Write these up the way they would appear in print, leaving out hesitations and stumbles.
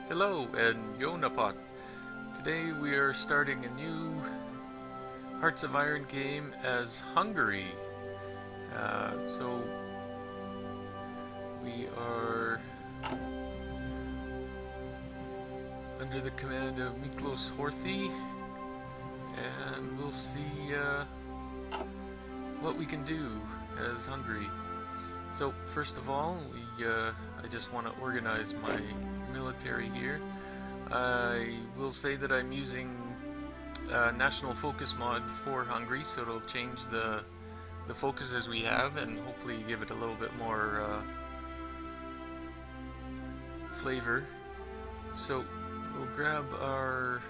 Hello and Yonapot. Today we are starting a new Hearts of Iron game as Hungary. So we are under the command of Miklos Horthy, and we'll see what we can do as Hungary. So first of all, I just want to organize my military here. I will say that I'm using national focus mod for Hungary, so it'll change the focuses we have and hopefully give it a little bit more flavor. So we'll grab our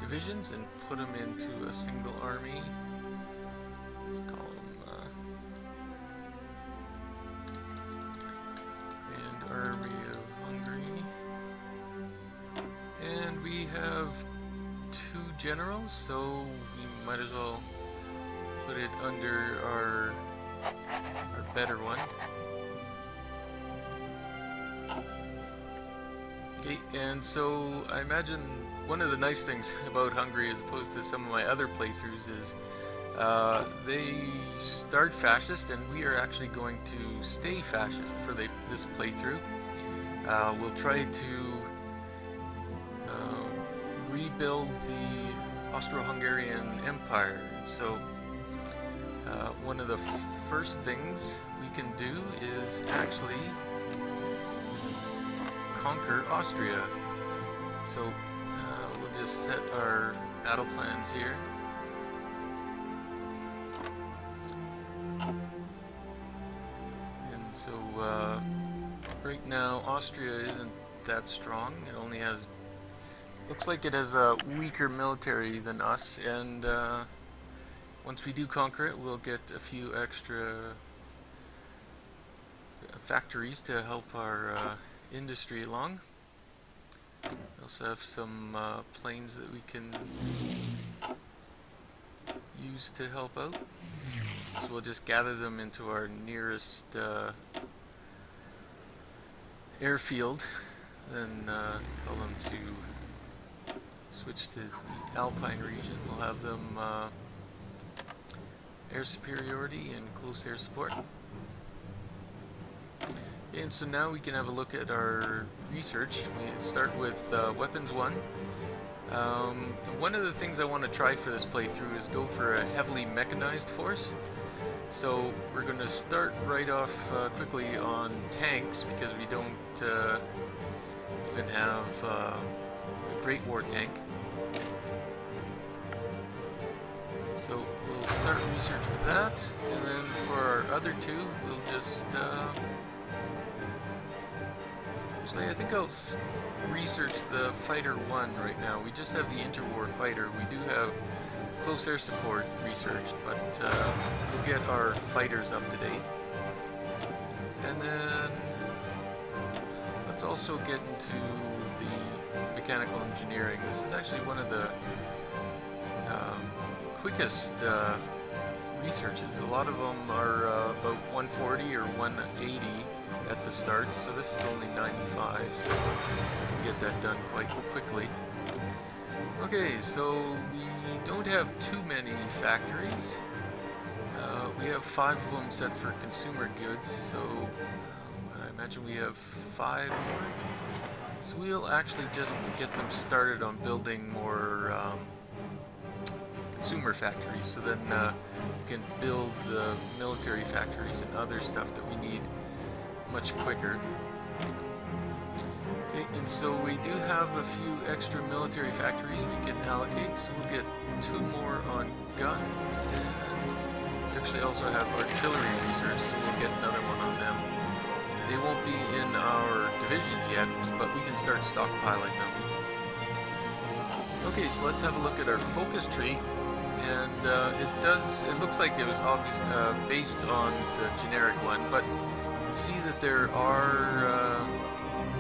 divisions and put them into a single army. Let's call them Army of Hungary. And we have two generals, so we might as well put it under our better one. Okay, and so I imagine one of the nice things about Hungary as opposed to some of my other playthroughs is they start fascist, and we are actually going to stay fascist for this playthrough. We'll try to rebuild the Austro-Hungarian Empire. So one of the first things we can do is actually conquer Austria. So we'll just set our battle plans here. And so right now Austria isn't that strong. It only has, looks like it has a weaker military than us, and once we do conquer it, we'll get a few extra factories to help our industry along. We also have some planes that we can use to help out. So we'll just gather them into our nearest airfield, then tell them to switch to the Alpine region. We'll have them air superiority and close air support. And so now we can have a look at our research. We start with Weapons 1. One of the things I want to try for this playthrough is go for a heavily mechanized force. So we're going to start right off quickly on tanks, because we don't even have a Great War tank. So we'll start research with that, and then for our other two, we'll just actually, I think I'll research the Fighter 1 right now. We just have the interwar fighter. We do have close air support researched, but we'll get our fighters up to date. And then let's also get into the mechanical engineering. This is actually one of the quickest researches. A lot of them are about 140 or 180 at the start, so this is only 95, so we can get that done quite quickly. Okay, so we don't have too many factories. We have 5 of them set for consumer goods, so I imagine we have 5 more. So we'll actually just get them started on building more consumer factories, so then we can build military factories and other stuff that we need much quicker. Okay, and so we do have a few extra military factories we can allocate, so we'll get 2 more on guns, and we actually also have artillery research, so we'll get another one on them. They won't be in our divisions yet, but we can start stockpiling them. Okay, so let's have a look at our focus tree, and it looks like it was based on the generic one, but you can see that there are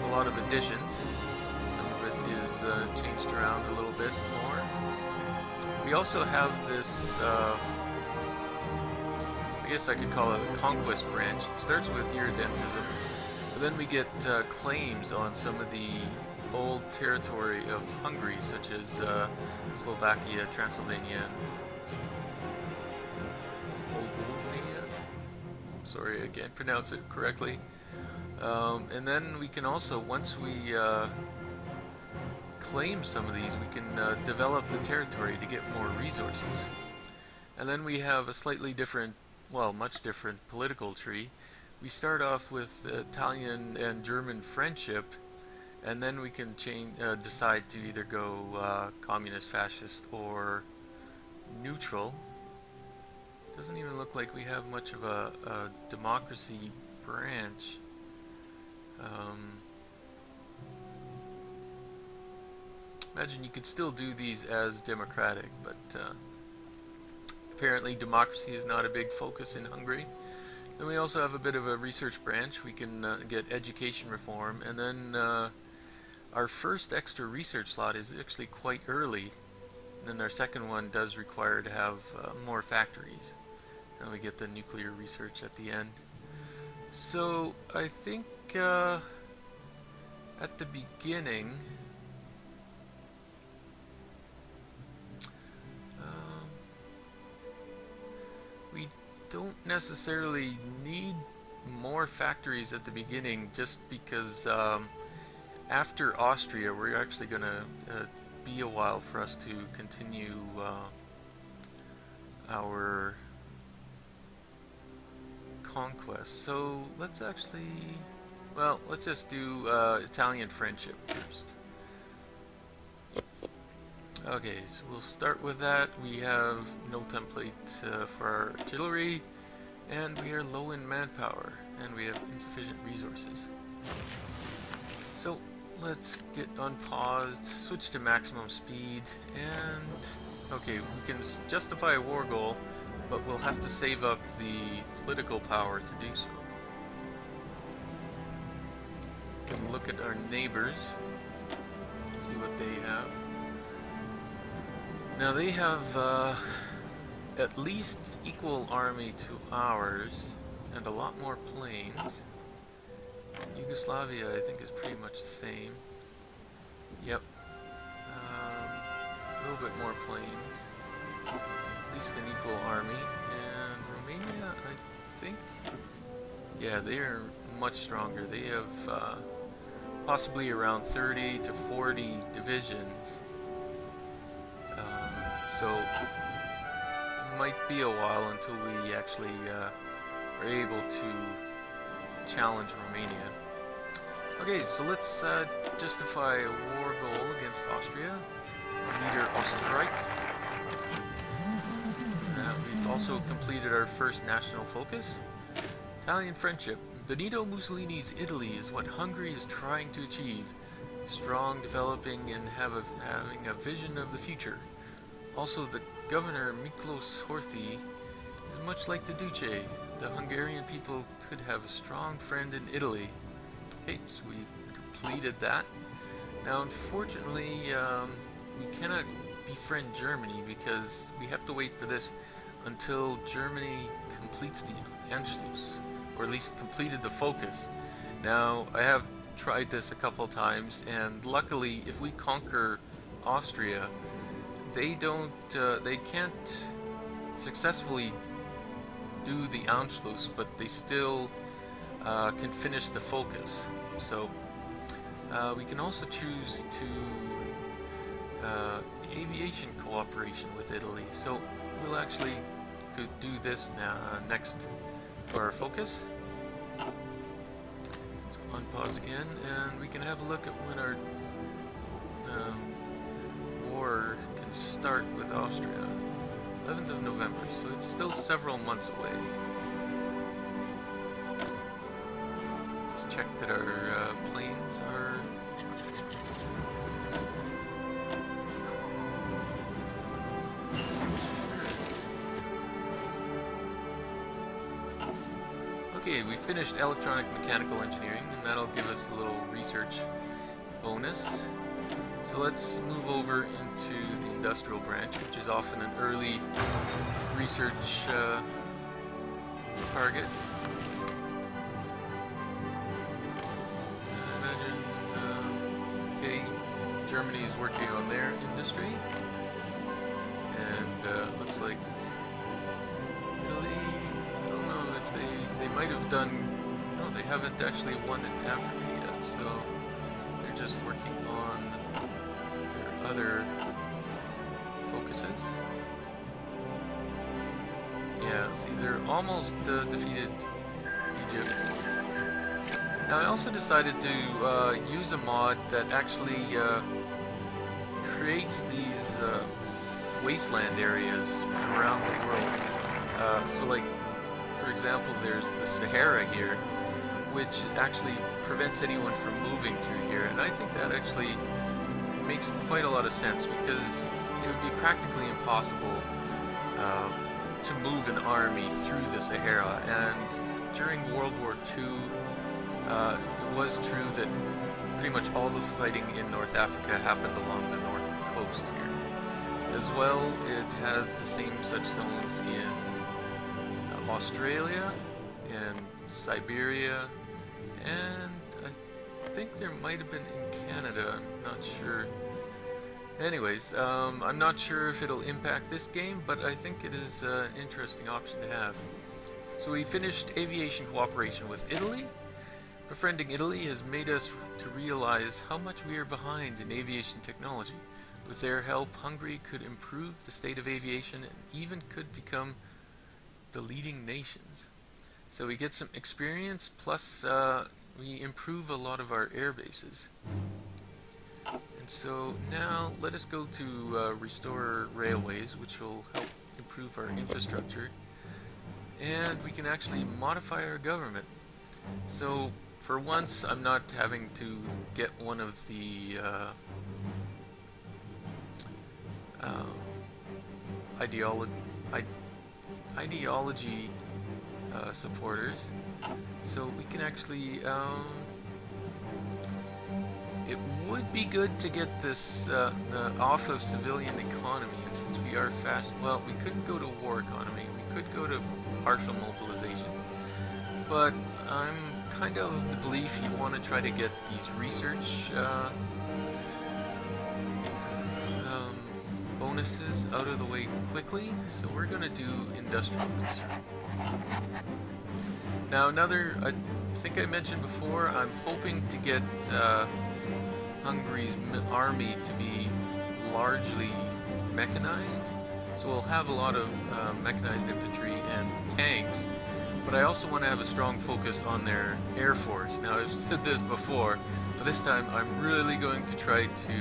a lot of additions. Some of it is changed around a little bit more. We also have this, I guess I could call it a conquest branch. It starts with irredentism. But then we get claims on some of the old territory of Hungary, such as Slovakia, Transylvania, and Volhynia. Sorry, I can't pronounce it correctly. And then we can also, once we claim some of these, we can develop the territory to get more resources. And then we have a slightly different, well, much different political tree. We start off with Italian and German friendship, and then we can decide to either go communist, fascist, or neutral. Doesn't even look like we have much of a democracy branch. Imagine you could still do these as democratic, but apparently democracy is not a big focus in Hungary. Then we also have a bit of a research branch. We can get education reform, and then our first extra research slot is actually quite early. And then our second one does require to have more factories. And we get the nuclear research at the end. So I think at the beginning, we don't necessarily need more factories at the beginning, just because after Austria we're actually going to be a while for us to continue our conquest. So let's actually, well, let's just do Italian friendship first. Okay, so we'll start with that. We have no template for our artillery, and we are low in manpower, and we have insufficient resources. So let's get unpaused, switch to maximum speed, and okay, we can justify a war goal, but we'll have to save up the political power to do so. We can look at our neighbors, see what they have. Now they have at least equal army to ours, and a lot more planes. Yugoslavia, I think, is pretty much the same. Yep. A little bit more planes. At least an equal army. And Romania, I think, yeah, they are much stronger. They have possibly around 30 to 40 divisions. So it might be a while until we actually are able to challenge Romania. Okay, so let's justify a war goal against Austria. Leader Österreich. We've also completed our first national focus. Italian friendship. Benito Mussolini's Italy is what Hungary is trying to achieve. Strong, developing, and having a vision of the future. Also, the governor, Miklos Horthy, is much like the Duce. The Hungarian people could have a strong friend in Italy. Okay, so we've completed that. Now, unfortunately, we cannot befriend Germany because we have to wait for this until Germany completes the Anschluss, or at least completed the focus. Now, I have tried this a couple times, and luckily, if we conquer Austria, they can't successfully do the Anschluss, but they still can finish the focus. So we can also choose to aviation cooperation with Italy. So we'll actually do this now next for our focus. So unpause again, and we can have a look at when our war can start with Austria. 11th of November, so it's still several months away. Just check that our planes are... Okay, we finished electronic mechanical engineering, and that'll give us a little research bonus. So let's move over into the industrial branch, which is often an early research target. Germany is working on their industry, and looks like Italy, I don't know if they might have done, no, they haven't actually won in Africa yet, so they're just working on their other focuses. Yeah, see, they're almost defeated Egypt. Now I also decided to use a mod that actually creates these wasteland areas around the world. So like, for example, there's the Sahara here, which actually prevents anyone from moving through here, and I think that actually makes quite a lot of sense, because it would be practically impossible to move an army through the Sahara. And during World War II, it was true that pretty much all the fighting in North Africa happened along the north coast here. As well, it has the same such zones in Australia and Siberia, and I think there might have been in Canada, I'm not sure. Anyways, I'm not sure if it'll impact this game, but I think it is an interesting option to have. So we finished aviation cooperation with Italy. Befriending Italy has made us to realize how much we are behind in aviation technology. With their help, Hungary could improve the state of aviation and even could become the leading nations. So we get some experience, plus we improve a lot of our air bases. And so now let us go to restore railways, which will help improve our infrastructure. And we can actually modify our government. So for once, I'm not having to get one of the ideology supporters. So we can actually, it would be good to get this off of civilian economy, and since we are well, we couldn't go to war economy, we could go to partial mobilization, but I'm kind of the belief you want to try to get these research bonuses out of the way quickly, so we're going to do industrial concern. Now I think I mentioned before, I'm hoping to get Hungary's army to be largely mechanized, so we'll have a lot of mechanized infantry and tanks, but I also want to have a strong focus on their air force. Now I've said this before, but this time I'm really going to try to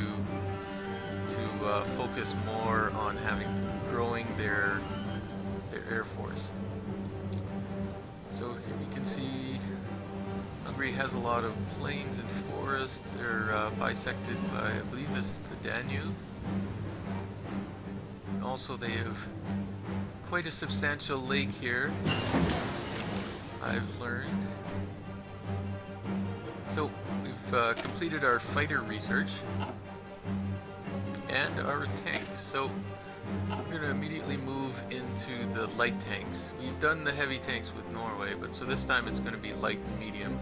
focus more on growing their air force. So here we can see Hungary has a lot of plains and forests. They're bisected by, I believe this is the Danube. And also they have quite a substantial lake here, I've learned. So we've completed our fighter research and our tanks. So we're going to immediately move into the light tanks. We've done the heavy tanks with Norway, but so this time it's going to be light and medium.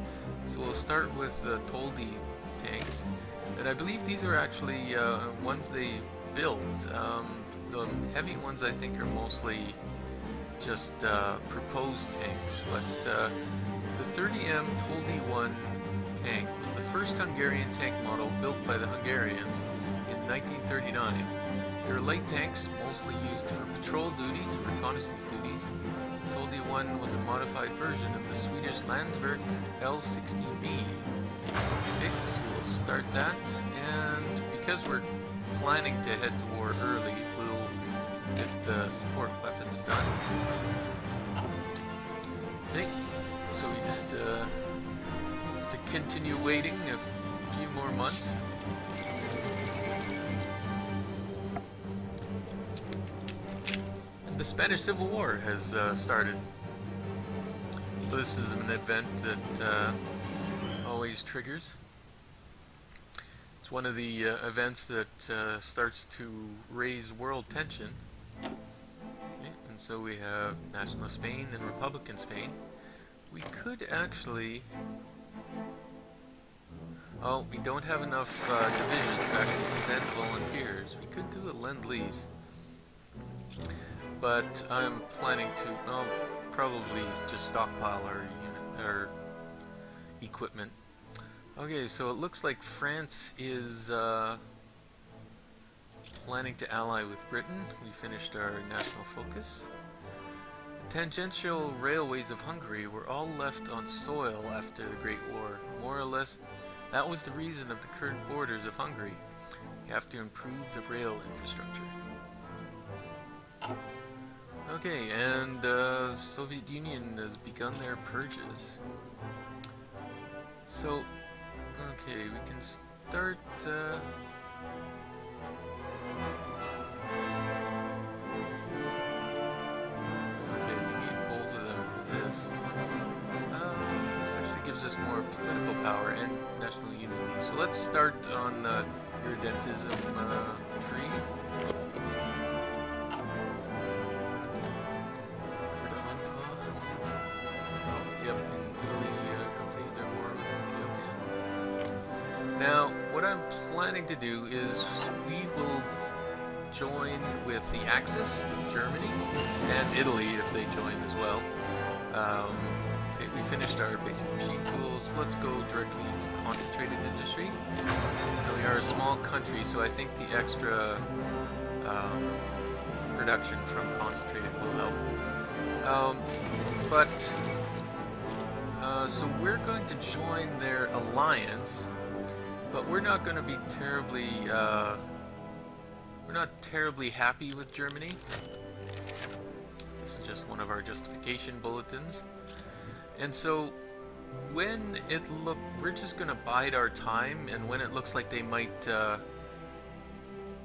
So we'll start with the Toldi tanks, and I believe these are actually ones they built. The heavy ones I think are mostly just proposed tanks, but the 30M Toldi 1 tank was the first Hungarian tank model built by the Hungarians in 1939. They are light tanks, mostly used for patrol duties, reconnaissance duties. Toldi 1 was a modified version of the Swedish Landsverk L60B. Okay, so we'll start that, and because we're planning to head to war early, we'll get the support weapons done. Okay, so we just have to continue waiting a few more months. The Spanish Civil War has started. So this is an event that always triggers. It's one of the events that starts to raise world tension. Okay, and so we have Nationalist Spain and Republican Spain. We could actually... Oh, we don't have enough divisions to actually send volunteers. We could do a lend-lease. But I'm planning to, probably just stockpile our equipment. Okay, so it looks like France is planning to ally with Britain. We finished our national focus. Tangential railways of Hungary were all left on soil after the Great War. More or less, that was the reason of the current borders of Hungary. You have to improve the rail infrastructure. Okay, and Soviet Union has begun their purges. So, okay, we can start. Okay, we need both of them for this. This actually gives us more political power and national unity. So let's start on irredentism tree. Now, what I'm planning to do is we will join with the Axis, Germany, and Italy if they join as well. Okay, we finished our basic machine tools. Let's go directly into concentrated industry. Now, we are a small country, so I think the extra production from concentrated will help. So we're going to join their alliance. But we're not going to be terribly, we're not terribly happy with Germany. This is just one of our justification bulletins. And so, when we're just going to bide our time, and when it looks like they might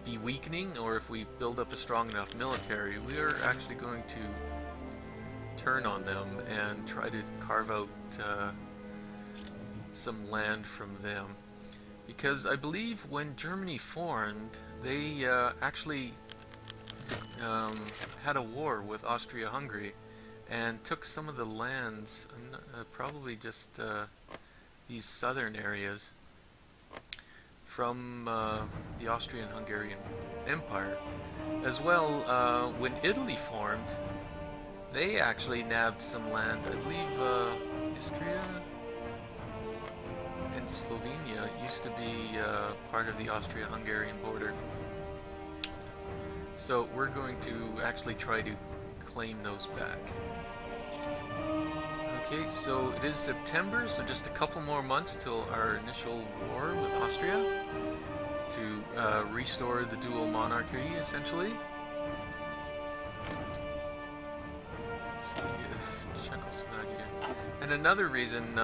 be weakening, or if we build up a strong enough military, we are actually going to turn on them and try to carve out some land from them. Because I believe when Germany formed, they actually had a war with Austro-Hungary and took some of the lands, probably just these southern areas, from the Austro-Hungarian Empire. As well, when Italy formed, they actually nabbed some land. I believe Istria and Slovenia used to be part of the Austro-Hungarian border. So we're going to actually try to claim those back. Okay, so it is September, so just a couple more months till our initial war with Austria to restore the dual monarchy, essentially. Let's see if Czechoslovakia. And another reason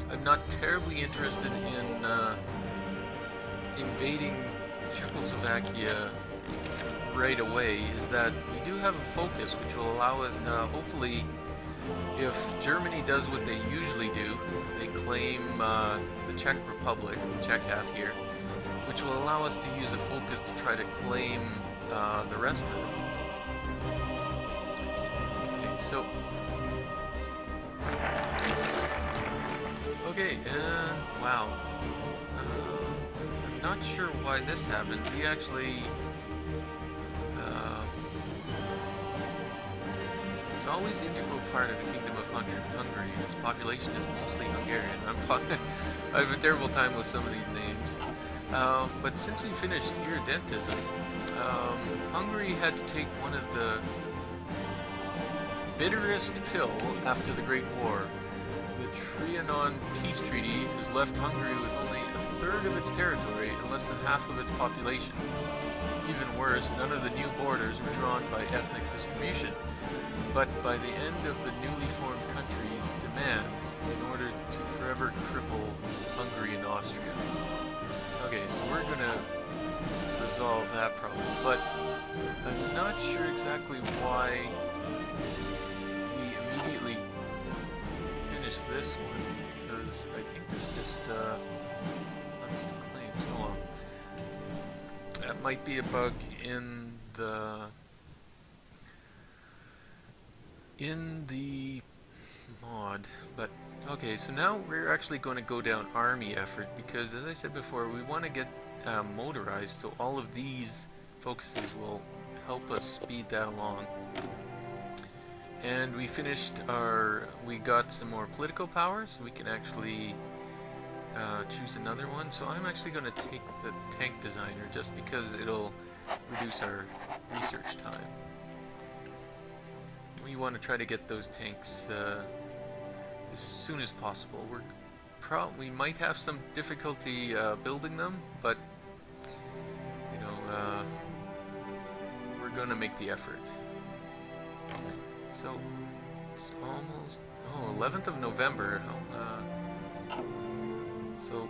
I'm not terribly interested in invading Czechoslovakia right away is that we do have a focus which will allow us, hopefully, if Germany does what they usually do, they claim the Czech Republic, the Czech half here, which will allow us to use a focus to try to claim the rest of it. Okay, so... Okay, and wow. I'm not sure why this happened. We actually... it's always an integral part of the Kingdom of Hungary. Its population is mostly Hungarian. I have a terrible time with some of these names. But since we finished irredentism, Hungary had to take one of the bitterest pill after the Great War. The Trianon Peace Treaty has left Hungary with only a third of its territory and less than half of its population. Even worse, none of the new borders were drawn by ethnic distribution, but by the end of the newly formed country's demands in order to forever cripple Hungary and Austria. Okay, so we're going to resolve that problem, but I'm not sure exactly why we immediately finished this one, because I think this just claims. Oh well. That might be a bug in the odd, but okay, so now we're actually going to go down army effort because, as I said before, we want to get motorized, so all of these focuses will help us speed that along. And we got some more political power, so we can actually choose another one. So I'm actually going to take the tank designer just because it'll reduce our research time. We want to try to get those tanks as soon as possible. We might have some difficulty building them, but you know, we're going to make the effort. So it's almost 11th of November. So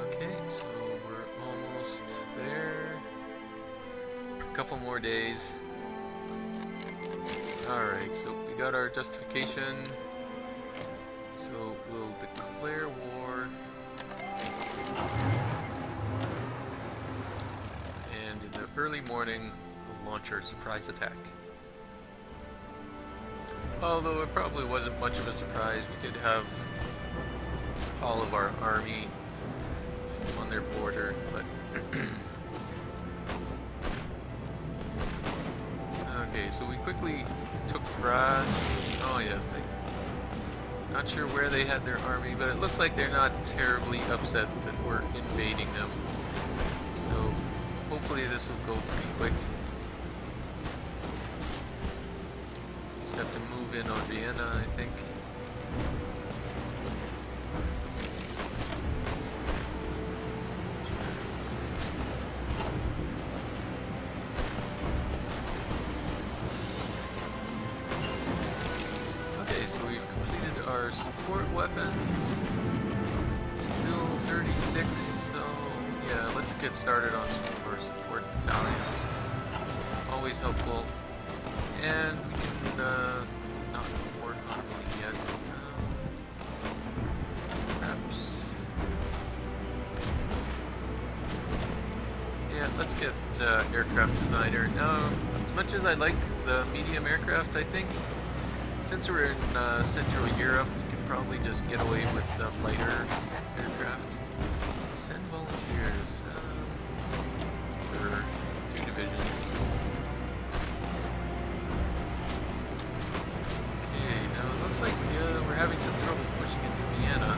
okay, so we're almost there. A couple more days. Alright, so we got our justification. So we'll declare war. And in the early morning, we'll launch our surprise attack. Although it probably wasn't much of a surprise, we did have all of our army on their border, but okay, so we quickly took Graz. Oh yes, not sure where they had their army, but it looks like they're not terribly upset that we're invading them. So hopefully this will go pretty quick. Just have to move in on Vienna, I think. Our support weapons, still 36, so yeah, let's get started on some of our support battalions. Always helpful. And we can not work on them yet. Perhaps. Yeah, let's get aircraft designer. Now, as much as I like the medium aircraft, I think since we're in Central Europe, we can probably just get away with lighter aircraft. Send volunteers for 2 divisions. Okay, now it looks like we're having some trouble pushing into Vienna.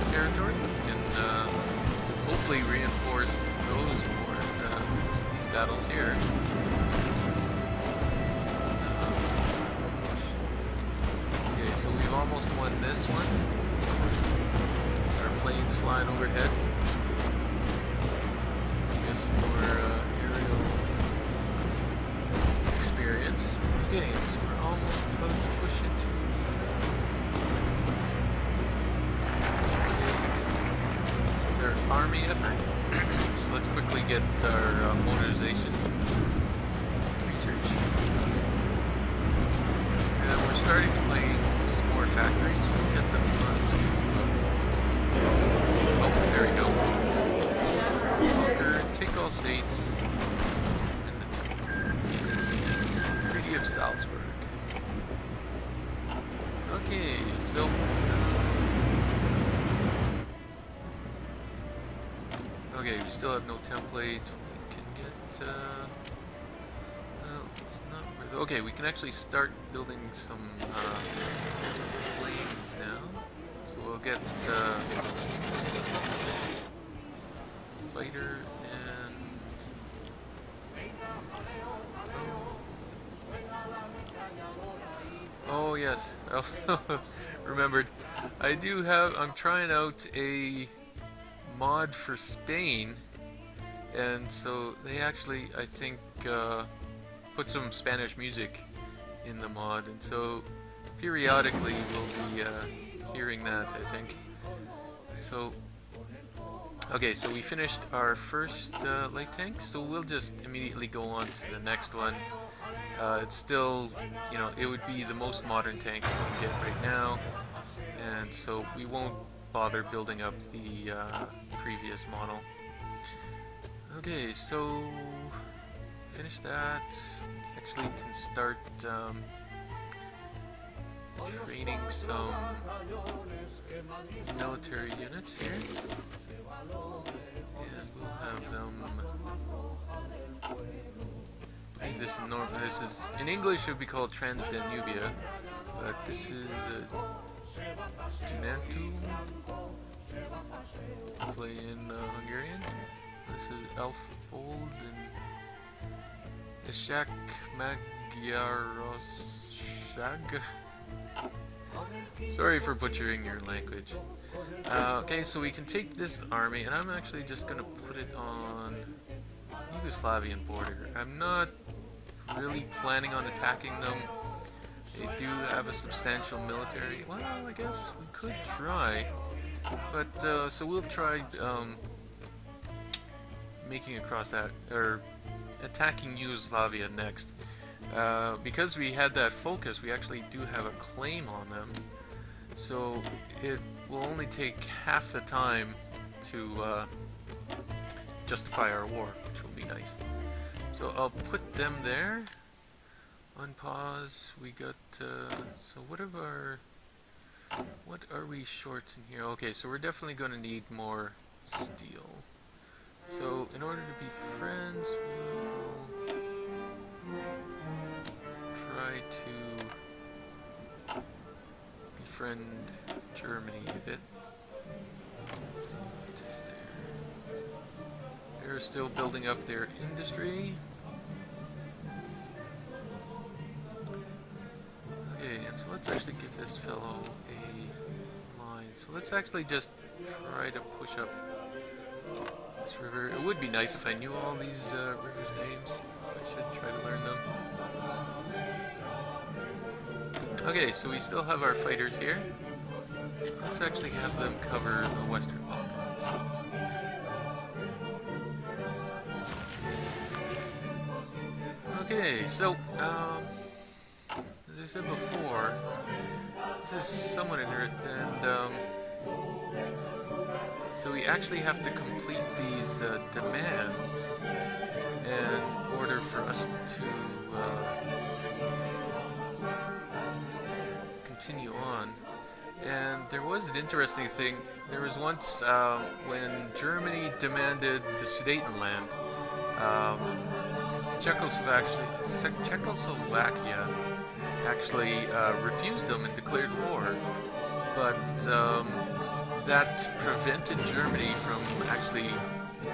Territory, we can hopefully reinforce these battles here. Okay, so we've almost won this one. There's our planes flying overhead. Get some more aerial experience. Okay, so we're almost about to push into army effort. So let's quickly get our motorization research. And we're starting to play some more factories, so we'll get them oh, there we go. Conquer, take all states, and the Treaty of Salzburg. Okay, so okay, we still have no template. We can get, no, it's not really, okay, we can actually start building some, planes now. So we'll get, fighter and, remembered. I'm trying out a mod for Spain, and so they actually, I think, put some Spanish music in the mod, and so periodically we'll be hearing that, I think. So, okay, so we finished our first light tank, so we'll just immediately go on to the next one. It's still, it would be the most modern tank we can get right now, and so we won't bother building up the previous model. Okay, so finish that. Actually can start training some military units here, and we'll have them. I believe this is in English it would be called Transdanubia, but this is Dunantum, hopefully in Hungarian. This is Elffold and Ishak Magyarország. Sorry for butchering your language. Okay, so we can take this army, and I'm actually just going to put it on Yugoslavian border. I'm not really planning on attacking them. They do have a substantial military. Well, I guess we could try, but so we'll try making across that, or attacking Yugoslavia next. Because we had that focus, we actually do have a claim on them, so it will only take half the time to justify our war, which will be nice. So I'll put them there. Unpause. We got so what are we short in here? Okay, so we're definitely going to need more steel. So in order to be friends, we will try to befriend Germany a bit. Let's see what is there. They're still building up their industry. Okay, and so let's actually give this fellow a line. So let's actually just try to push up this river. It would be nice if I knew all these rivers' names. I should try to learn them. Okay, so we still have our fighters here. Let's actually have them cover the Western Balkans. Okay, so, as I said before, this is somewhat inherent, and so we actually have to complete these demands in order for us to continue on. And there was an interesting thing. There was once when Germany demanded the Sudetenland, Czechoslovakia actually refused them and declared war, but that prevented Germany from actually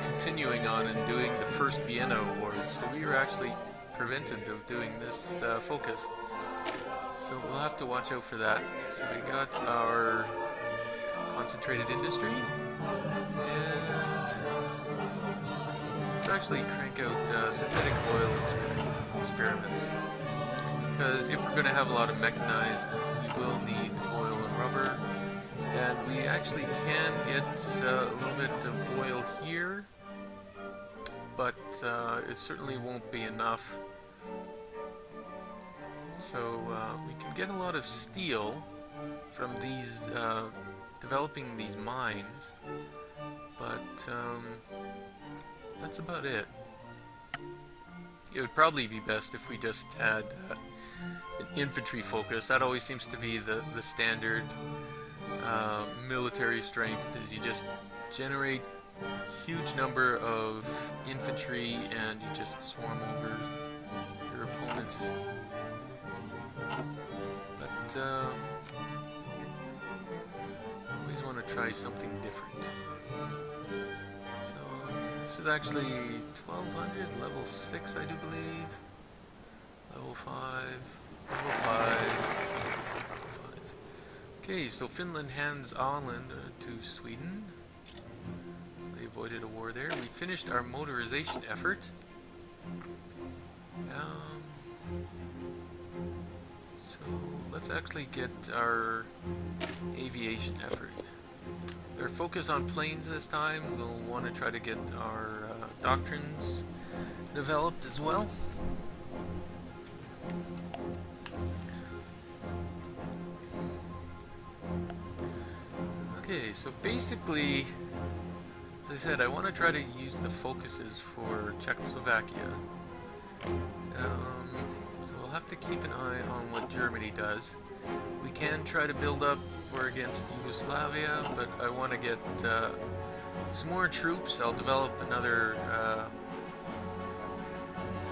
continuing on and doing the First Vienna Awards. So we were actually prevented of doing this focus. So we'll have to watch out for that. So we got our concentrated industry, and let's actually crank out synthetic oil experiments. Because if we're going to have a lot of mechanized, we will need oil and rubber. And we actually can get a little bit of oil here, but it certainly won't be enough. So we can get a lot of steel from these developing these mines, but that's about it. It would probably be best if we just had an infantry focus. That always seems to be the standard military strength, is you just generate huge number of infantry and you just swarm over your opponents. But always want to try something different. So this is actually 1200, level 6 I do believe. Level 5, level 5, Okay, so Finland hands Åland to Sweden. They avoided a war there. We finished our motorization effort. So let's actually get our aviation effort. Their focus on planes this time. We'll want to try to get our doctrines developed as well. Okay, so basically, as I said, I want to try to use the focuses for Czechoslovakia. So we'll have to keep an eye on what Germany does. We can try to build up for against Yugoslavia, but I want to get some more troops. I'll develop another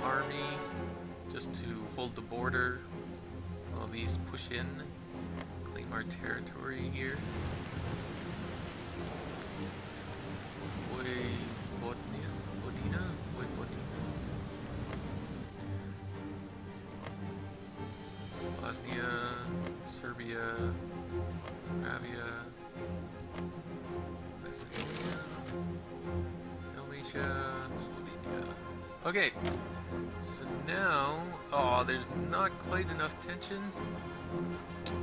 army just to hold the border while these push in, claim our territory here. Bosnia, Serbia, Moravia, Macedonia, Dalmatia, Slovenia. Okay, so now, there's not quite enough tension to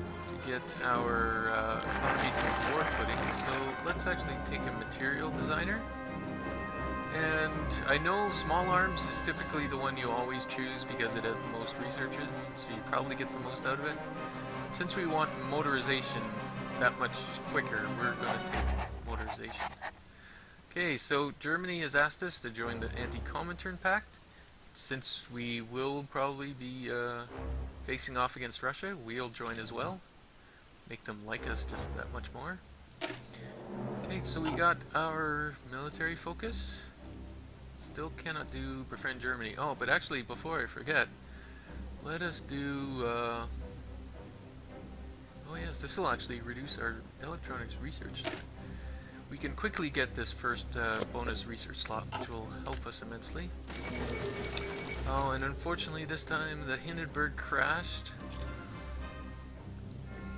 get our economy to war footing, so let's actually take a material designer. And I know small arms is typically the one you always choose because it has the most researches, so you probably get the most out of it. Since we want motorization that much quicker, we're going to take motorization. Okay, so Germany has asked us to join the Anti-Comintern Pact. Since we will probably be facing off against Russia, we'll join as well. Make them like us just that much more. Okay, so we got our military focus. Still cannot do befriend Germany. Oh, but actually, before I forget, let us do... oh yes, this will actually reduce our electronics research. We can quickly get this first bonus research slot, which will help us immensely. Oh, and unfortunately this time the Hindenburg crashed.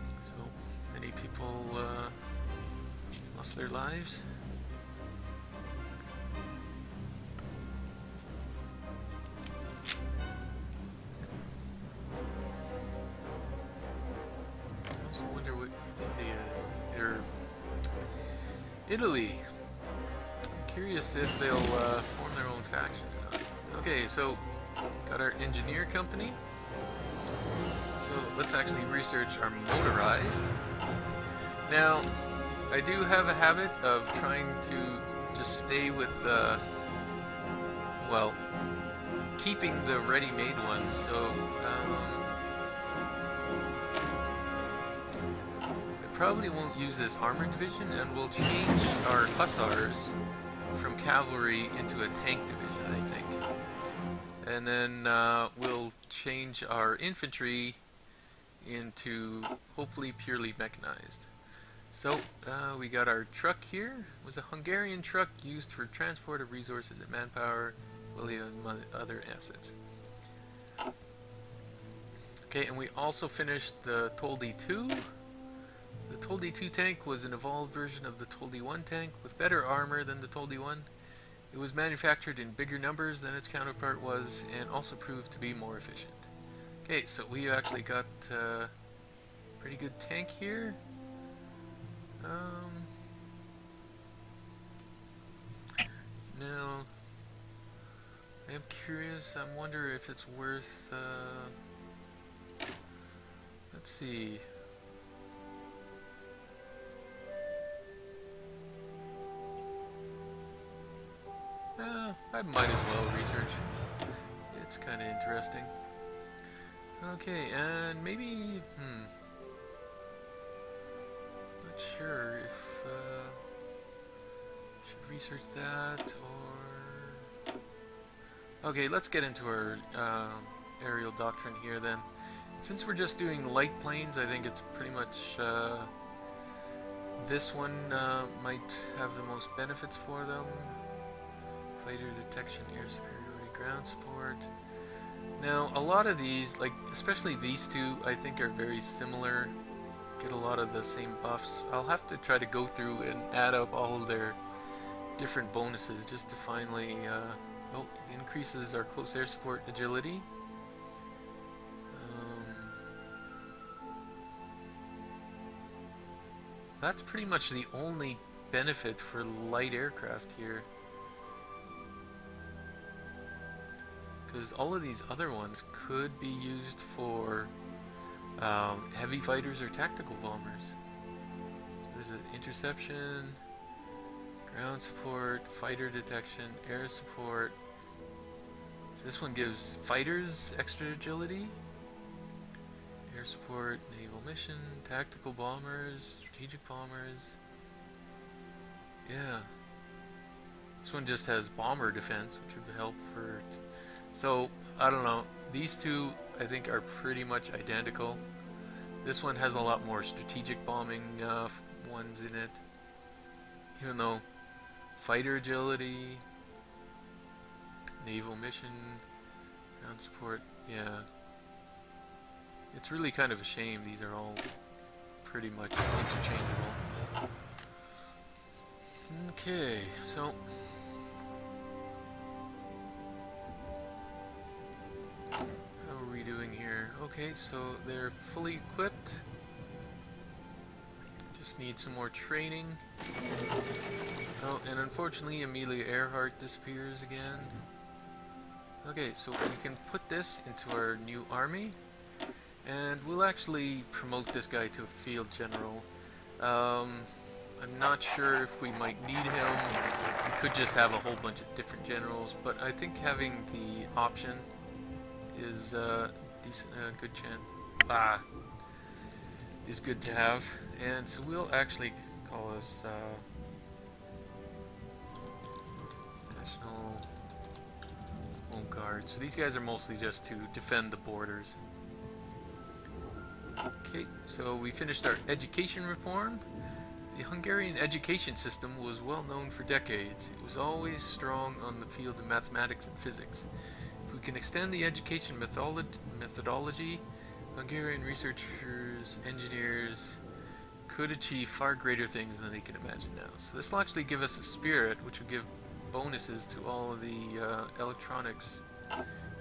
So many people lost their lives. Italy. I'm curious if they'll form their own faction. Okay, so got our engineer company. So let's actually research our motorized. Now, I do have a habit of trying to just stay with, well, keeping the ready-made ones. So, probably won't use this armored division, and we'll change our hussars from cavalry into a tank division, I think. And then we'll change our infantry into hopefully purely mechanized. So we got our truck here. It was a Hungarian truck used for transport of resources and manpower, well, even other assets. Okay, and we also finished the Toldi 2. The Toldi 2 tank was an evolved version of the Toldi 1 tank with better armor than the Toldi 1. It was manufactured in bigger numbers than its counterpart was and also proved to be more efficient. Okay, so we actually got a pretty good tank here. Now, I am curious, I wonder if it's worth, let's see. I might as well research. It's kind of interesting. Okay, and maybe, not sure if, should research that, or... Okay, let's get into our aerial doctrine here then. Since we're just doing light planes, I think it's pretty much, this one might have the most benefits for them. Fighter detection, air superiority, ground support. Now, a lot of these, like especially these two, I think are very similar get a lot of the same buffs. I'll have to try to go through and add up all of their different bonuses just to finally, oh, it increases our close air support agility. That's pretty much the only benefit for light aircraft here. Because all of these other ones could be used for heavy fighters or tactical bombers. So there's an interception, ground support, fighter detection, air support. So this one gives fighters extra agility. Air support, naval mission, tactical bombers, strategic bombers. Yeah. This one just has bomber defense, which would help for... So, I don't know. These two, I think, are pretty much identical. This one has a lot more strategic bombing ones in it. Even though fighter agility, naval mission, ground support, yeah. It's really kind of a shame these are all pretty much interchangeable. Okay, so how are we doing here? Okay, so they're fully equipped. Just need some more training. Oh, and unfortunately Amelia Earhart disappears again. Okay, so we can put this into our new army. And we'll actually promote this guy to a field general. I'm not sure if we might need him. We could just have a whole bunch of different generals, but I think having the option is good chance. Is good to have. And so we'll actually call this National Home Guard. So these guys are mostly just to defend the borders. Okay, so we finished our education reform. The Hungarian education system was well known for decades. It was always strong on the field of mathematics and physics. If we can extend the education methodology, Hungarian researchers, engineers could achieve far greater things than they can imagine now. So this will actually give us a spirit, which will give bonuses to all of the electronics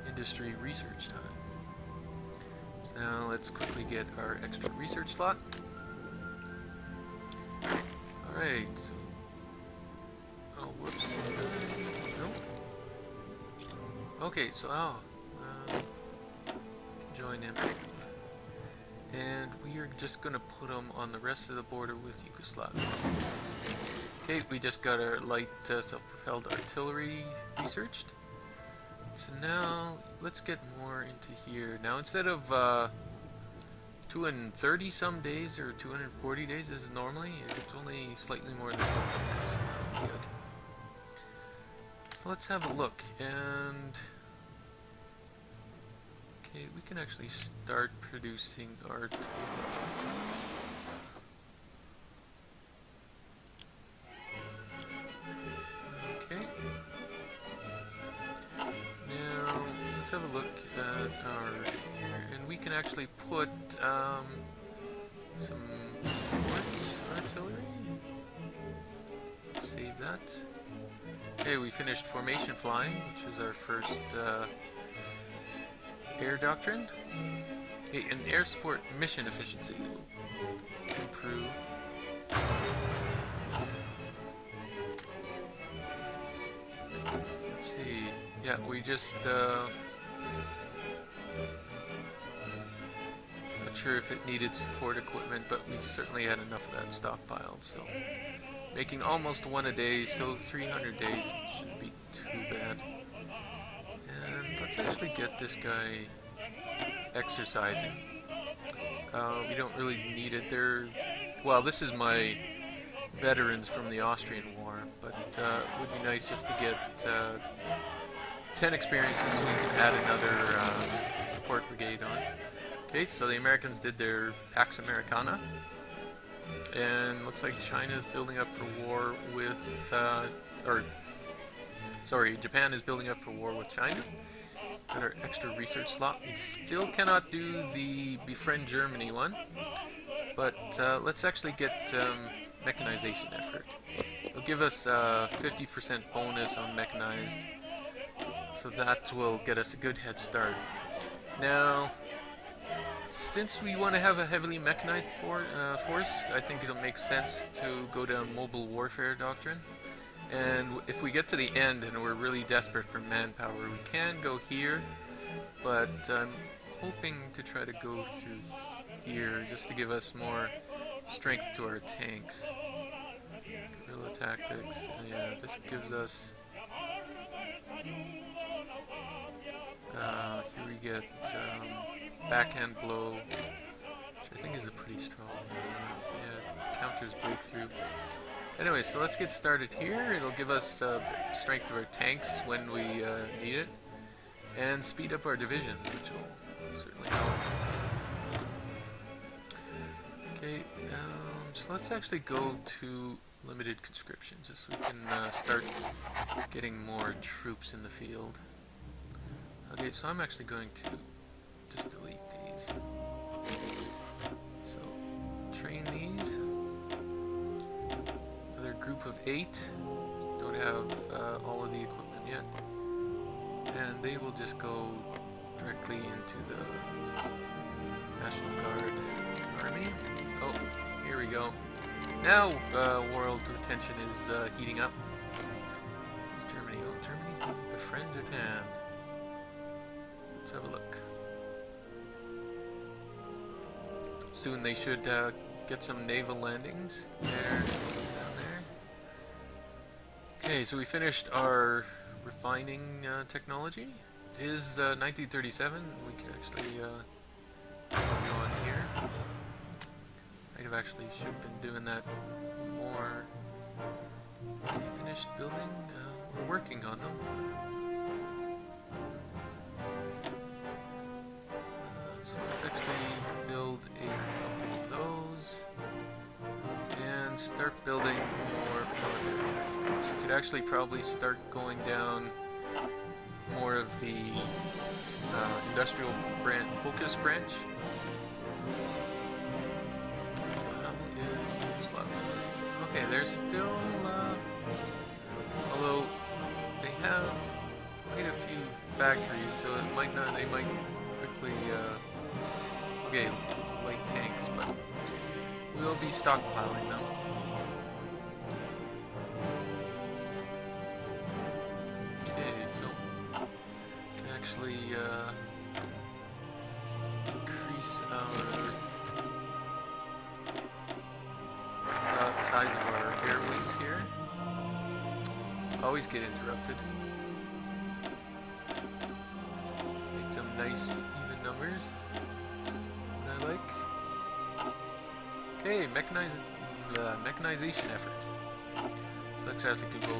industry research time. So now let's quickly get our extra research slot. Alright. Oh, whoops. No. Okay, so, join him. And we are just going to put him on the rest of the border with Yugoslavia. Okay, we just got our light self-propelled artillery researched. So now, let's get more into here. Now, instead of 230 some days or 240 days as normally, it's only slightly more than 12 days. Good. So let's have a look. And okay, we can actually start producing our have a look at our here, and we can actually put some artillery. Let's save that. Okay, we finished formation flying, which was our first air doctrine. Okay, and air support mission efficiency will improve. Let's see. Yeah, we just not sure if it needed support equipment, but we certainly had enough of that stockpiled, so making almost one a day, so 300 days shouldn't be too bad. And let's actually get this guy exercising. We don't really need it. Well, this is my veterans from the Austrian War, but it would be nice just to get 10 experiences so we can add another support brigade on. Okay, so the Americans did their Pax Americana, and looks like China's building up for war with, Japan is building up for war with China. Got our extra research slot. We still cannot do the Befriend Germany one. But let's actually get mechanization effort. It'll give us 50% bonus on mechanized, so that will get us a good head start. Now, since we want to have a heavily mechanized force, I think it'll make sense to go down mobile warfare doctrine. And if we get to the end and we're really desperate for manpower, we can go here, but I'm hoping to try to go through here just to give us more strength to our tanks. Guerrilla tactics, yeah, this gives us... here we get backhand blow, which I think is a pretty strong, yeah, counters breakthrough. Anyway, so let's get started here. It'll give us strength of our tanks when we need it, and speed up our divisions, which will certainly help. Okay, so let's actually go to limited conscription, just so we can start getting more troops in the field. Okay, so I'm actually going to just delete these. So, train these. Another group of 8. Don't have all of the equipment yet. And they will just go directly into the National Guard Army. Oh, here we go. Now world tension is heating up. Germany. Oh, Germany's going to befriend Japan. Let's have a look. Soon they should get some naval landings there, down there. Okay, so we finished our refining technology. It is 1937. We can actually go on here. Might have actually should have been doing that more. Finished building. We're working on them. So let's actually build a couple of those and start building more military factories. We could actually probably start going down more of the industrial focus branch. Okay, there's still, although they have quite a few factories, so it might not, they might quickly, okay, light tanks, but we'll be stockpiling them. Okay, so we can actually increase our size of our air wings here. Always get interrupted. Make them nice, even numbers. What I like. Okay, mechanization effort. So let's actually go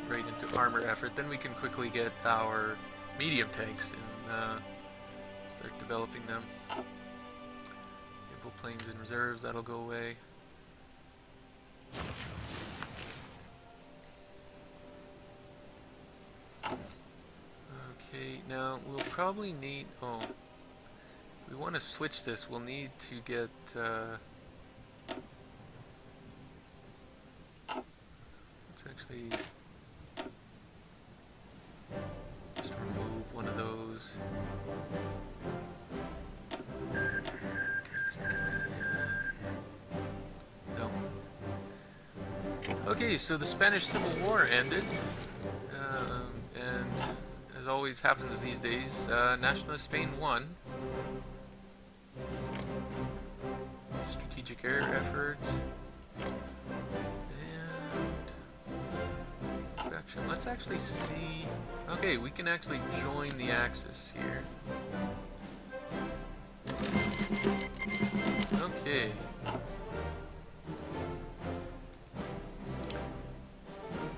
right into armor effort. Then we can quickly get our medium tanks and start developing them. Naval planes in reserves, that'll go away. Okay, now we'll probably need, if we want to switch this, we'll need to get, let's actually just remove one of those. No. Okay, so the Spanish Civil War ended, and as always happens these days, Nationalist Spain won. Strategic air effort. And faction. Let's actually see. Okay, we can actually join the Axis here. Okay.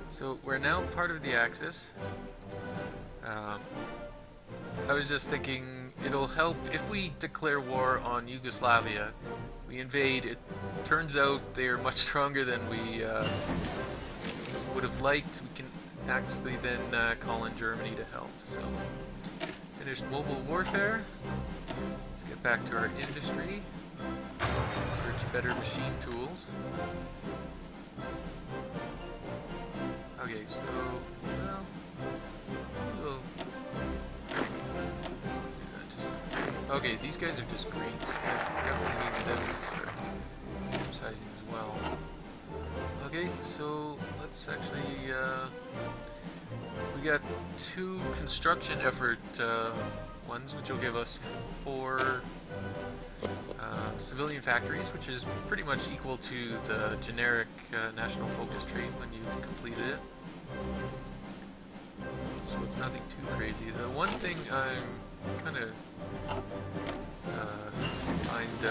So we're now part of the Axis. I was just thinking it'll help if we declare war on Yugoslavia. We invade. It turns out they're much stronger than we would have liked. We can actually then call in Germany to help. So finished mobile warfare. Let's get back to our industry. Research better machine tools. Okay, so, well, we'll do that just. Okay, these guys are just greens. I definitely need them to start exercising as well. Okay, so let's actually, we got 2 construction effort ones, which will give us 4 civilian factories, which is pretty much equal to the generic national focus trait when you've completed it. So it's nothing too crazy. The one thing I'm kind of find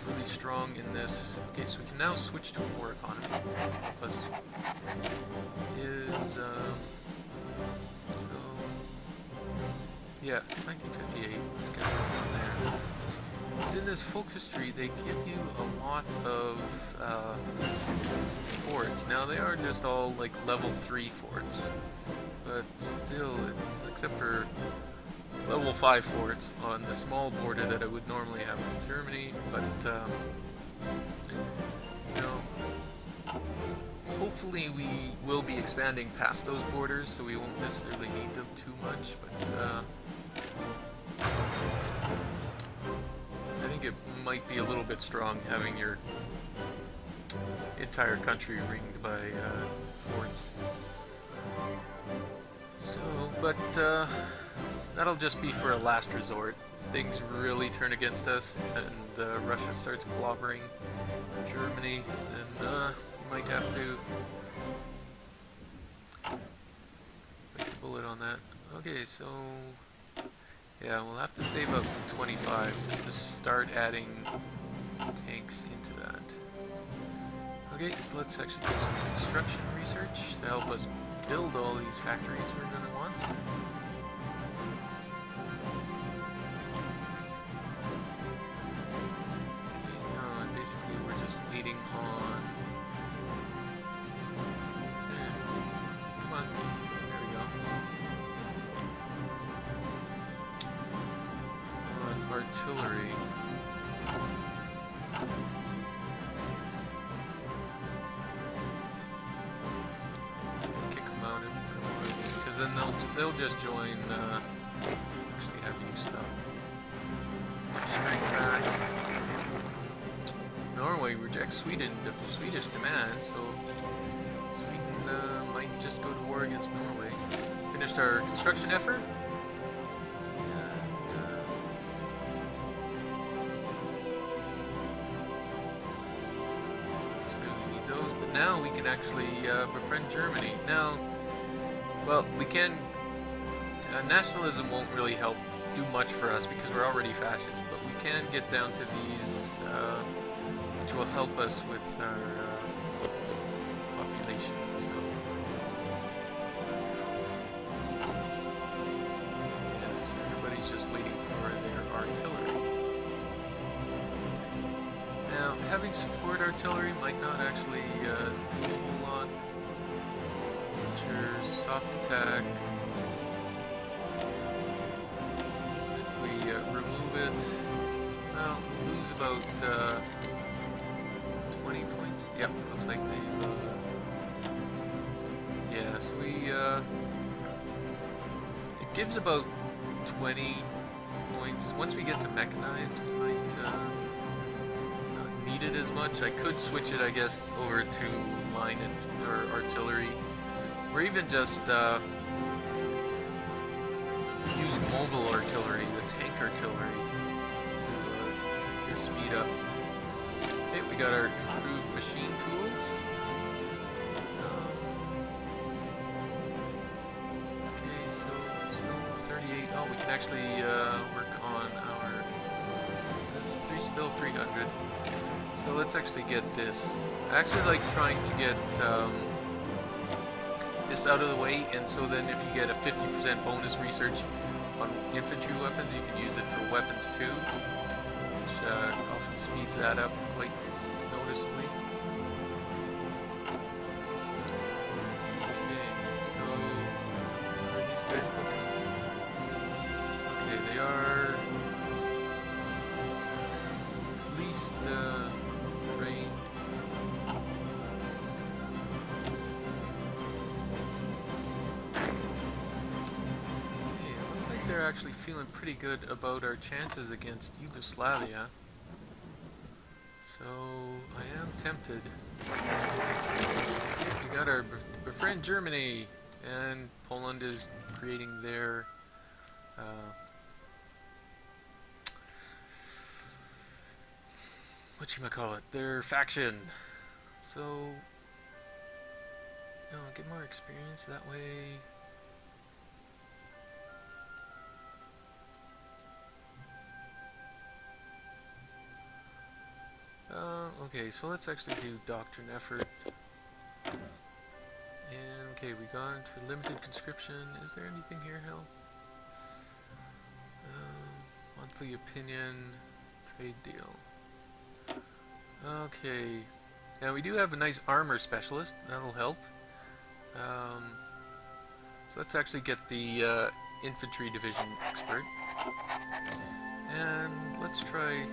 really strong in this, okay, so we can now switch to a war economy, plus is, so, yeah, it's 1958, let's get that on there. It's in this focus tree, they give you a lot of forts. Now they are just all like level 3 forts, but still, except for level 5 forts on the small border that I would normally have in Germany, but you know, hopefully we will be expanding past those borders, so we won't necessarily need them too much, but I think it might be a little bit strong having your entire country ringed by forts. So, but that'll just be for a last resort. If things really turn against us and Russia starts clobbering Germany, then we might have to bite the bullet on that. Okay, so yeah, we'll have to save up 25 just to start adding tanks into that. Okay, so let's actually get some construction research to help us build all these factories we're going to want. Okay, and basically we're just waiting on... come on, there we go. On artillery. Then they'll just join, actually have you stop. Straight back. Norway rejects Sweden, the Swedish demand, so Sweden might just go to war against Norway. Finished our construction effort. And, we need those, but now we can actually befriend Germany. Now, well, we can... nationalism won't really help do much for us because we're already fascist, but we can get down to these, which will help us with our population. So, yeah, so everybody's just waiting for their artillery. Now, having support artillery might not actually do a whole lot. Soft attack. If we remove it, well, we lose about 20 points. Yep, looks like they've. Yeah, so we. It gives about 20 points. Once we get to mechanized, we might not need it as much. I could switch it, I guess, over to line and or artillery. Or even just use mobile artillery, the tank artillery, to keep their speed up. Okay, we got our improved machine tools. Okay, so it's still 38. Oh, we can actually work on our... It's still 300. So let's actually get this. I actually like trying to get... this out of the way, and so then if you get a 50% bonus research on infantry weapons, you can use it for weapons too, which often speeds that up quite noticeably. Okay, so how are these guys looking? Okay, they are at least right actually feeling pretty good about our chances against Yugoslavia. So I am tempted. We got our friend Germany, and Poland is creating their whatchamacallit, their faction. So, get more experience that way. Okay, so let's actually do doctrine effort. And okay, we got it for limited conscription. Is there anything here, hell? Monthly opinion, trade deal. Okay, now we do have a nice armor specialist. That'll help. So let's actually get the infantry division expert, and let's try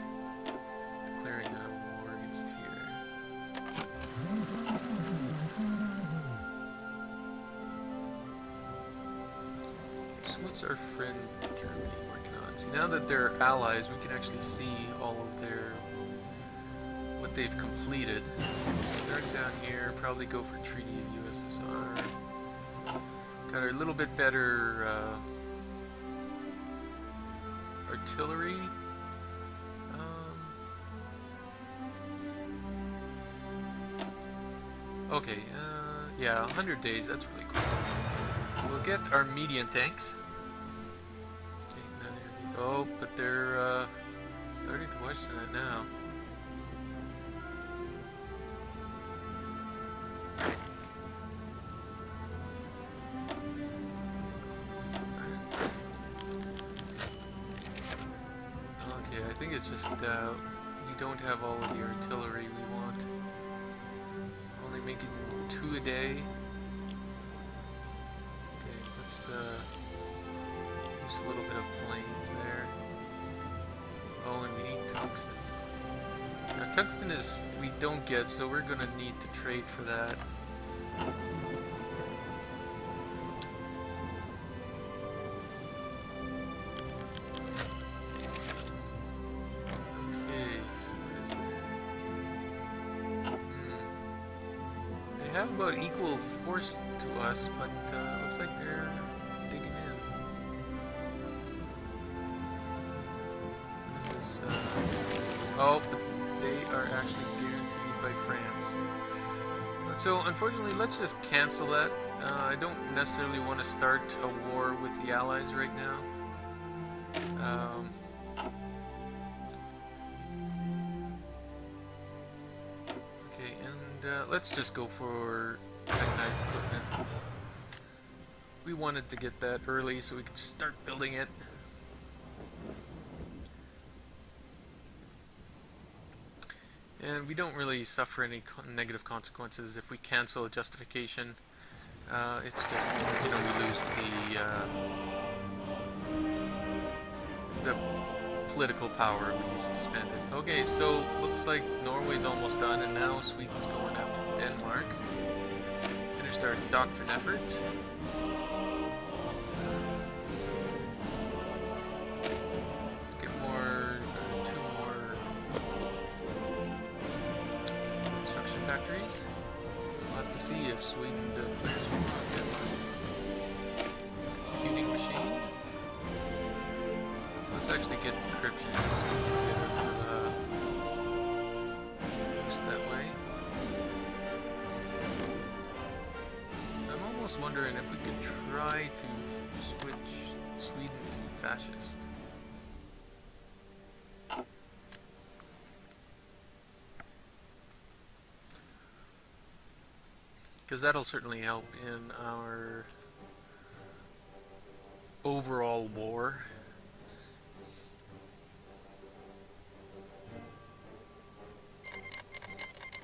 declaring a war against here. So what's our friend Germany working on? See, now that they're allies, we can actually see all of their what they've completed. Start down here, probably go for Treaty of USSR. Got a little bit better artillery. Okay, yeah, 100 days, that's really cool. We'll get our medium tanks. Oh, but they're starting to question it now. Okay, I think it's just we don't have all of the artillery we want. Only making 2 a day. Okay, let's use a little bit of planes there. Oh, and we need tungsten. Now, tungsten is we don't get, so we're gonna need to trade for that. Have about equal force to us, but looks like they're digging in. This, oh, but they are actually guaranteed by France. So unfortunately, let's just cancel that. I don't necessarily want to start a war with the Allies right now. Let's just go for mechanized equipment. We wanted to get that early so we could start building it. And we don't really suffer any negative consequences if we cancel a justification. It's just, we lose the political power we used to spend it. Okay, so looks like Norway's almost done, and now Sweden's going after Denmark. Finished our doctrine effort. Let's get more, 2 more construction factories. We'll have to see if Sweden declares war on Denmark. Computing machine. So let's actually get decryption. Wondering if we could try to switch Sweden to fascist. Because that'll certainly help in our overall war.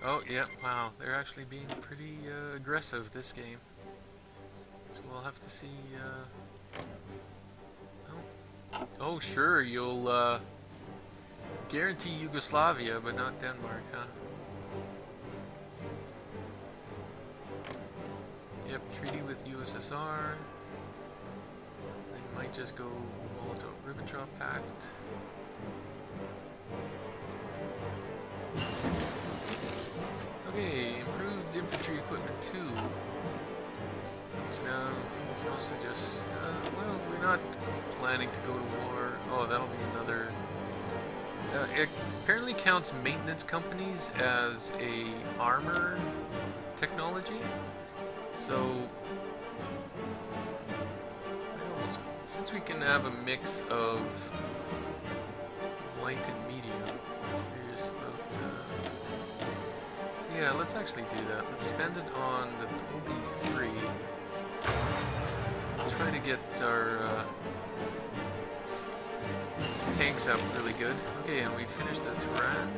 Oh, yeah, wow, they're actually being pretty aggressive this game. So we'll have to see, oh, sure, you'll, guarantee Yugoslavia, but not Denmark, huh? Yep, treaty with USSR. And might just go Molotov-Ribbentrop Pact. Okay, improved infantry equipment too. So now we can also just, well, we're not planning to go to war. Oh, that'll be another. It apparently counts maintenance companies as a armor technology. So, since we can have a mix of light and medium, I'm curious about. So yeah, let's actually do that. Let's spend it on the Toldi 3. Try to get our tanks up really good. Okay, and we finished the Turan.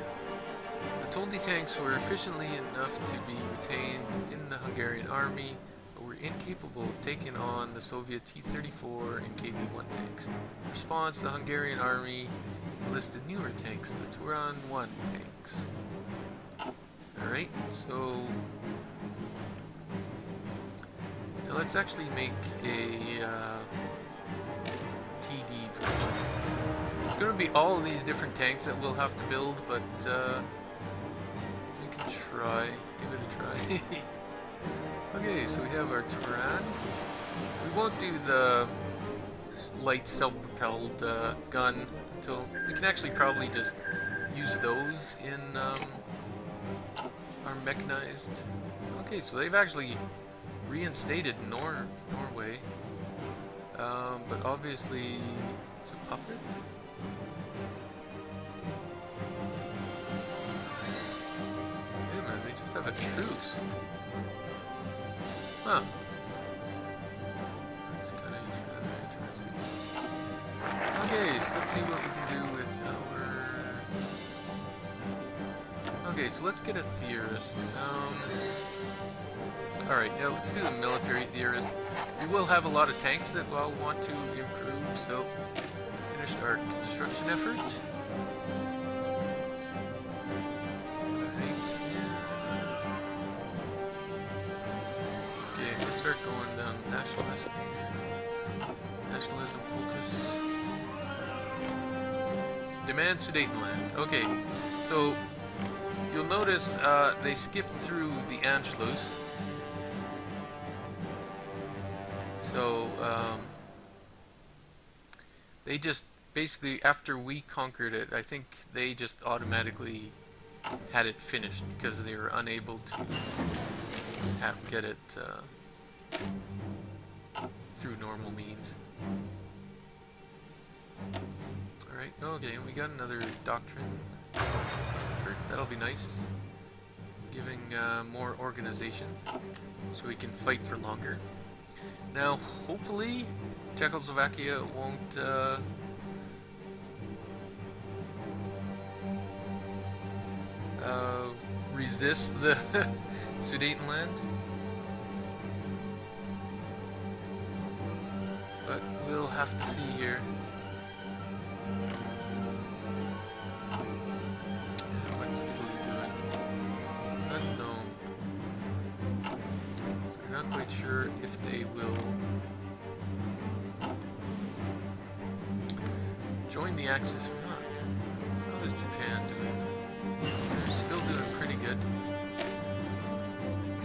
The Toldi tanks were efficiently enough to be retained in the Hungarian army, but were incapable of taking on the Soviet T-34 and KV-1 tanks. In response, the Hungarian army enlisted newer tanks, the Turan 1 tanks. Alright, so now let's actually make a TD version. It's going to be all of these different tanks that we'll have to build, but we can try, give it a try. Okay, so we have our Turan. We won't do the light self-propelled gun until we can actually probably just use those in our mechanized. Okay, so they've actually reinstated Norway, but obviously it's a puppet. Wait a minute, they just have a truce. Huh. That's kind of interesting. Okay, so let's see what we can do with our... Okay, so let's get a theorist. Alright, yeah, let's do a military theorist. We will have a lot of tanks that we'll want to improve, so finished our construction effort. Alright, okay, let's start going down nationalist here. Nationalism focus. Demand Sudetenland. Okay, so you'll notice they skipped through the Anschluss. So, they just, basically, after we conquered it, I think they just automatically had it finished because they were unable to get it through normal means. Alright, okay, we got another doctrine effort. That'll be nice. Giving more organization so we can fight for longer. Now, hopefully, Czechoslovakia won't resist the Sudetenland. But we'll have to see here. What's Italy doing? Unknown. So we're not quite sure if they will join the Axis or not. How is Japan doing? They're still doing pretty good.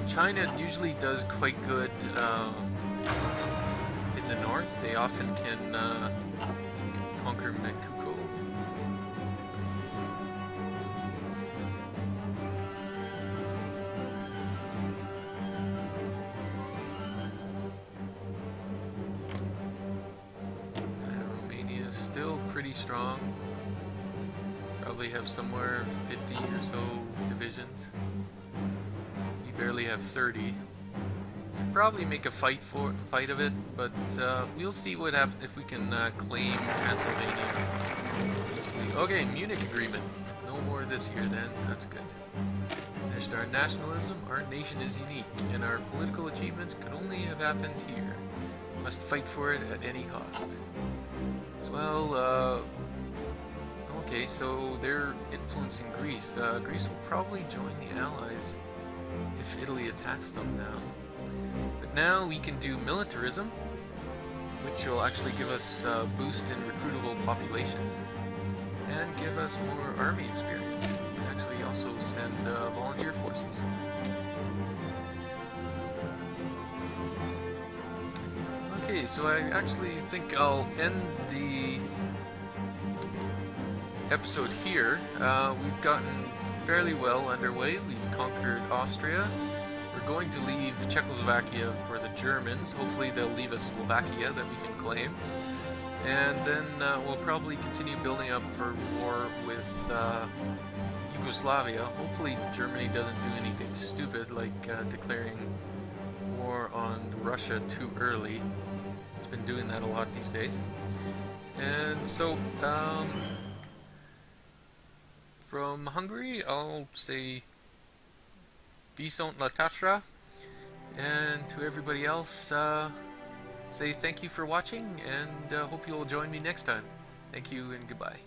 China usually does quite good in the north. They often can conquer Mekuko. Romania is still pretty strong. Probably have somewhere 50 or so divisions. We barely have 30. Probably make a fight of it, but we'll see what happens if we can claim Transylvania. Okay, Munich Agreement. No war this year then. That's good. Finished our nationalism. Our nation is unique, and our political achievements could only have happened here. Must fight for it at any cost. Well, okay, so they're influencing Greece. Greece will probably join the Allies if Italy attacks them now. But now we can do militarism. which will actually give us a boost in recruitable population and give us more army experience. And actually also send volunteer forces. Okay, so I actually think I'll end the episode here. We've gotten fairly well underway. We've conquered Austria. We're going to leave Czechoslovakia for the Germans. Hopefully they'll leave us Slovakia that we can claim. And then we'll probably continue building up for war with Yugoslavia. Hopefully Germany doesn't do anything stupid like declaring war on Russia too early. It's been doing that a lot these days. And so, from Hungary, I'll say Visont la Tatra, and to everybody else, say thank you for watching, and hope you'll join me next time. Thank you and goodbye.